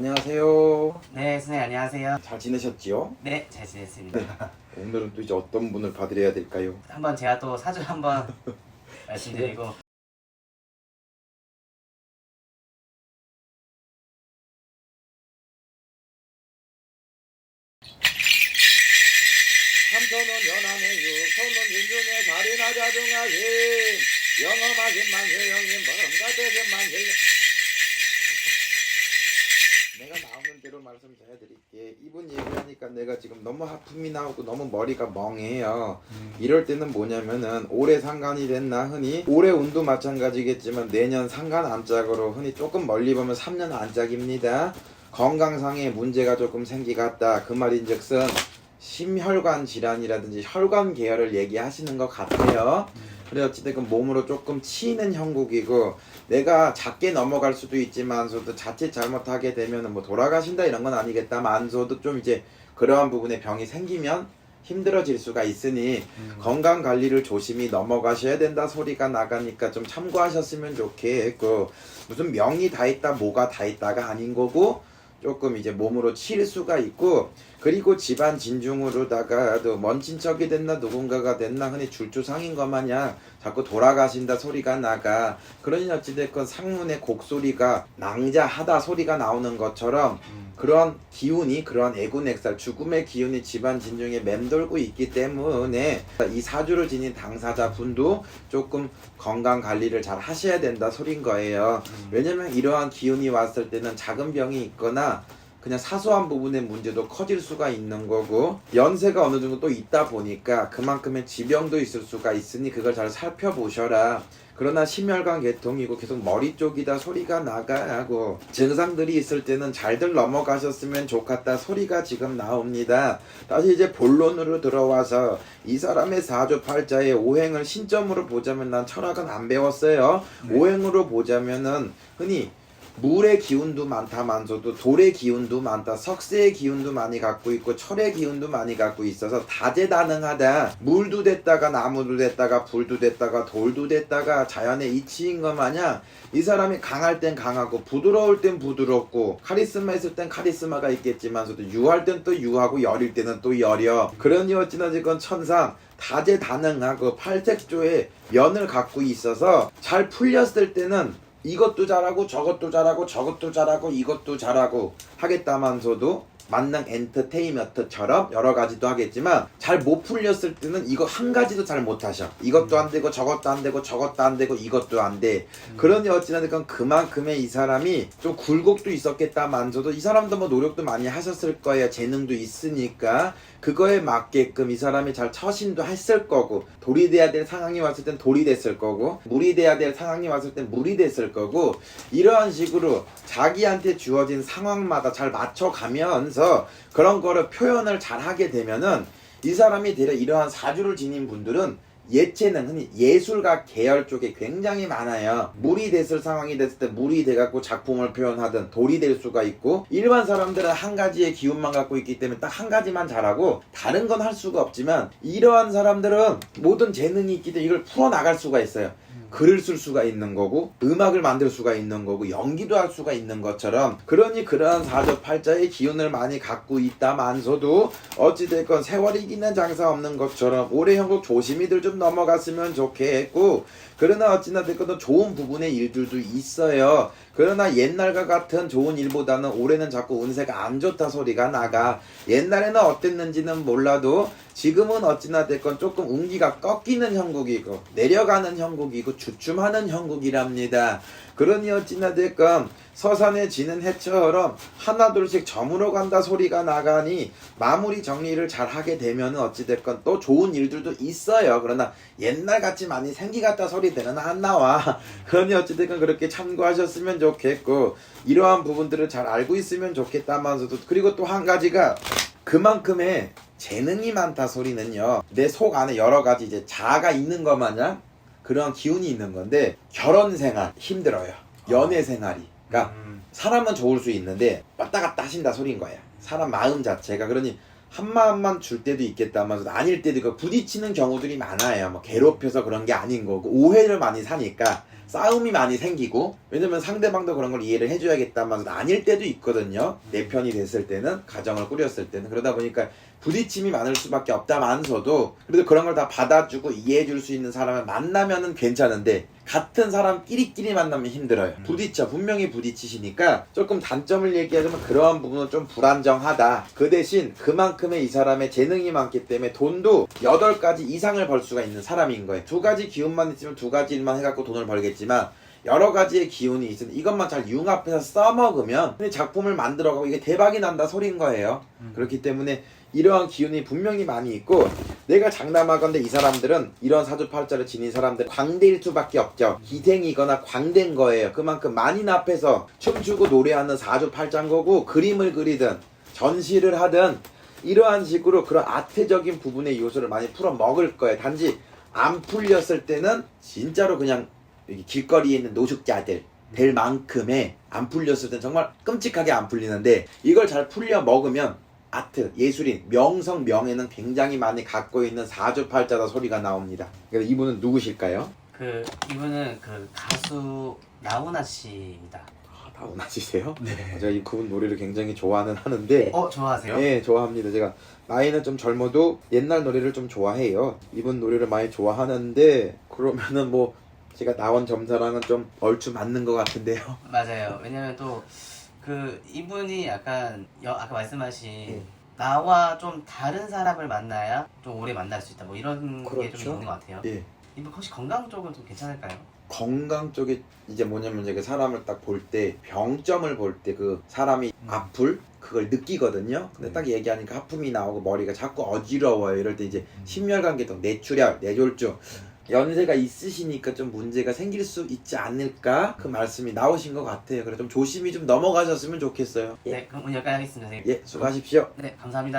안녕하세요. 네, 선생님 안녕하세요. 잘 지내셨지요? 네, 잘 지냈습니다. 오늘은 또 이제 어떤 분을 봐드려야 될까요? 한번 제가 또 사주 한번 말씀드리고 삼천원 연하네 육천원 인중에 자리나 자중하신 영험하신 만세영님 번가되신 만세. 내가 나오는 대로 말씀 전해드릴게. 이분 얘기하니까 내가 지금 너무 하품이 나오고 너무 머리가 멍해요. 이럴 때는 뭐냐면은 올해 상간이 됐나 흔히 올해 운도 마찬가지겠지만 내년 상간 안짝으로 흔히 조금 멀리 보면 3년 안짝입니다. 건강상의 문제가 조금 생기갔다 그 말인즉슨 심혈관 질환이라든지 혈관 계열을 얘기하시는 것 같아요. 그래 어찌됐건 몸으로 조금 치이는 형국이고 내가 작게 넘어갈 수도 있지만서도 자칫 잘못하게 되면 뭐 돌아가신다 이런 건 아니겠다만서도 좀 이제 그러한 부분에 병이 생기면 힘들어질 수가 있으니 건강 관리를 조심히 넘어가셔야 된다 소리가 나가니까 좀 참고하셨으면 좋겠고 무슨 명이 다 있다 뭐가 다 있다가 아닌 거고 조금 이제 몸으로 칠 수가 있고 그리고 집안 진중으로다가도 먼 친척이 됐나 누군가가 됐나 흔히 줄주상인 것 마냥 자꾸 돌아가신다 소리가 나가 그러니 어찌됐건 상문의 곡소리가 낭자하다 소리가 나오는 것처럼 그런 기운이 그런 애군액살 죽음의 기운이 집안 진중에 맴돌고 있기 때문에 이 사주를 지닌 당사자분도 조금 건강 관리를 잘 하셔야 된다 소린 거예요. 왜냐면 이러한 기운이 왔을 때는 작은 병이 있거나 그냥 사소한 부분의 문제도 커질 수가 있는 거고 연세가 어느 정도 또 있다 보니까 그만큼의 지병도 있을 수가 있으니 그걸 잘 살펴보셔라. 그러나 심혈관 계통이고 계속 머리 쪽이다 소리가 나가고 증상들이 있을 때는 잘들 넘어가셨으면 좋겠다 소리가 지금 나옵니다. 다시 이제 본론으로 들어와서 이 사람의 사주팔자의 오행을 신점으로 보자면 난 철학은 안 배웠어요. 오행으로 보자면은 흔히 물의 기운도 많다만서도 돌의 기운도 많다 석쇠의 기운도 많이 갖고 있고 철의 기운도 많이 갖고 있어서 다재다능하다. 물도 됐다가 나무도 됐다가 불도 됐다가 돌도 됐다가 자연의 이치인 것 마냥 이 사람이 강할 땐 강하고 부드러울 땐 부드럽고 카리스마 있을 땐 카리스마가 있겠지만서도 유할 땐 또 유하고 열일 때는 또 열여. 그러니 어찌나지건 천상 다재다능하고 팔색조의 면을 갖고 있어서 잘 풀렸을 때는 이것도 잘하고 저것도 잘하고 저것도 잘하고 이것도 잘하고 하겠다만서도 만능 엔터테인먼트처럼 여러 가지도 하겠지만 잘 못 풀렸을 때는 이거 한 가지도 잘 못하셔. 이것도 안 되고 저것도 안 되고 저것도 안 되고 이것도 안 돼. 그러니 어찌나 됐건 그만큼의 이 사람이 좀 굴곡도 있었겠다만서도 이 사람도 뭐 노력도 많이 하셨을 거예요. 재능도 있으니까 그거에 맞게끔 이 사람이 잘 처신도 했을 거고 돌이 돼야 될 상황이 왔을 땐 돌이 됐을 거고 물이 돼야 될 상황이 왔을 땐 물이 됐을 거고 이러한 식으로 자기한테 주어진 상황마다 잘 맞춰가면서 그런 거를 표현을 잘 하게 되면은 이 사람이 되려 이러한 사주를 지닌 분들은 예체능, 흔히 예술가 계열 쪽에 굉장히 많아요. 물이 됐을 상황이 됐을 때 물이 돼갖고 작품을 표현하든 돌이 될 수가 있고 일반 사람들은 한 가지의 기운만 갖고 있기 때문에 딱 한 가지만 잘하고 다른 건 할 수가 없지만 이러한 사람들은 모든 재능이 있기 때문에 이걸 풀어나갈 수가 있어요. 글을 쓸 수가 있는 거고 음악을 만들 수가 있는 거고 연기도 할 수가 있는 것처럼 그러니 그러한 사주팔자의 기운을 많이 갖고 있다만서도 어찌됐건 세월이 기는 장사 없는 것처럼 올해 형국 조심히들 좀 넘어갔으면 좋겠고 그러나 어찌나 됐건 좋은 부분의 일들도 있어요. 그러나 옛날과 같은 좋은 일보다는 올해는 자꾸 운세가 안 좋다 소리가 나가. 옛날에는 어땠는지는 몰라도 지금은 어찌나 됐건 조금 운기가 꺾이는 형국이고 내려가는 형국이고 주춤하는 형국이랍니다. 그러니 어찌나 됐건 서산에 지는 해처럼 하나둘씩 저물어 간다 소리가 나가니 마무리 정리를 잘 하게 되면 어찌됐건 또 좋은 일들도 있어요. 그러나 옛날같이 많이 생기갔다 소리들은 안 나와. 그러니 어찌됐건 그렇게 참고하셨으면 좋겠고 이러한 부분들을 잘 알고 있으면 좋겠다면서도 그리고 또 한 가지가 그만큼의 재능이 많다 소리는요 내 속 안에 여러 가지 이제 자아가 있는 것 마냥 그런 기운이 있는 건데 결혼 생활 힘들어요. 연애 생활이 그러니까 사람은 좋을 수 있는데 왔다 갔다 하신다 소린 거예요. 사람 마음 자체가. 그러니 한 마음만 줄 때도 있겠다면서 아닐 때도 있고 부딪히는 경우들이 많아요. 뭐 괴롭혀서 그런 게 아닌 거고 오해를 많이 사니까 싸움이 많이 생기고, 왜냐면 상대방도 그런 걸 이해를 해줘야겠다만 아닐 때도 있거든요. 내 편이 됐을 때는, 가정을 꾸렸을 때는. 그러다 보니까 부딪힘이 많을 수밖에 없다만서도 그래도 그런 걸 다 받아주고 이해해줄 수 있는 사람을 만나면은 괜찮은데, 같은 사람끼리끼리 만나면 힘들어요. 분명히 부딪히시니까 조금 단점을 얘기하자면 그러한 부분은 좀 불안정하다. 그 대신 그만큼의 이 사람의 재능이 많기 때문에 돈도 8가지 이상을 벌 수가 있는 사람인 거예요. 2가지 기운만 있으면 2가지 일만 해갖고 돈을 벌겠지만, 여러 가지의 기운이 있으니 이것만 잘 융합해서 써먹으면 작품을 만들어가고 이게 대박이 난다 소린 거예요. 그렇기 때문에 이러한 기운이 분명히 많이 있고, 내가 장담하건대 이 사람들은, 이런 사주팔자를 지닌 사람들은 광대일 수밖에 없죠. 기생이거나 광대인 거예요. 그만큼 만인 앞에서 춤추고 노래하는 사주팔자인 거고, 그림을 그리든 전시를 하든 이러한 식으로 그런 아트적인 부분의 요소를 많이 풀어 먹을 거예요. 단지 안 풀렸을 때는 진짜로 그냥 여기 길거리에 있는 노숙자들 될 만큼의, 안 풀렸을 땐 정말 끔찍하게 안 풀리는데, 이걸 잘 풀려 먹으면 아트, 예술인, 명성, 명예는 굉장히 많이 갖고 있는 사주팔자다 소리가 나옵니다. 그래서 이분은 누구실까요? 이분은 가수 나훈아 씨입니다. 나훈아 씨세요? 네. 제가 그분 노래를 굉장히 좋아는 하는데, 좋아하세요? 네, 좋아합니다. 제가 나이는 좀 젊어도 옛날 노래를 좀 좋아해요. 이분 노래를 많이 좋아하는데, 그러면은 뭐 제가 나원 점사랑은 좀 얼추 맞는 것 같은데요. 맞아요. 왜냐면 또 이분이 약간 아까 말씀하신 나와 좀 다른 사람을 만나야 좀 오래 만날 수 있다, 뭐 이런 게 그렇죠. 좀 있는 것 같아요. 예. 이분 혹시 건강 쪽은 좀 괜찮을까요? 건강 쪽에 이제 뭐냐면, 제가 사람을 딱 볼 때, 병점을 볼 때 그 사람이 아플 그걸 느끼거든요. 근데 딱 얘기하니까 하품이 나오고 머리가 자꾸 어지러워요. 이럴 때 이제 심혈관계통, 뇌출혈, 뇌졸중, 연세가 있으시니까 좀 문제가 생길 수 있지 않을까, 그 말씀이 나오신 것 같아요. 그래서 좀 조심히 좀 넘어가셨으면 좋겠어요. 네, 그럼 오늘 여기까지 하겠습니다, 선생님. 예, 수고하십시오. 네, 감사합니다.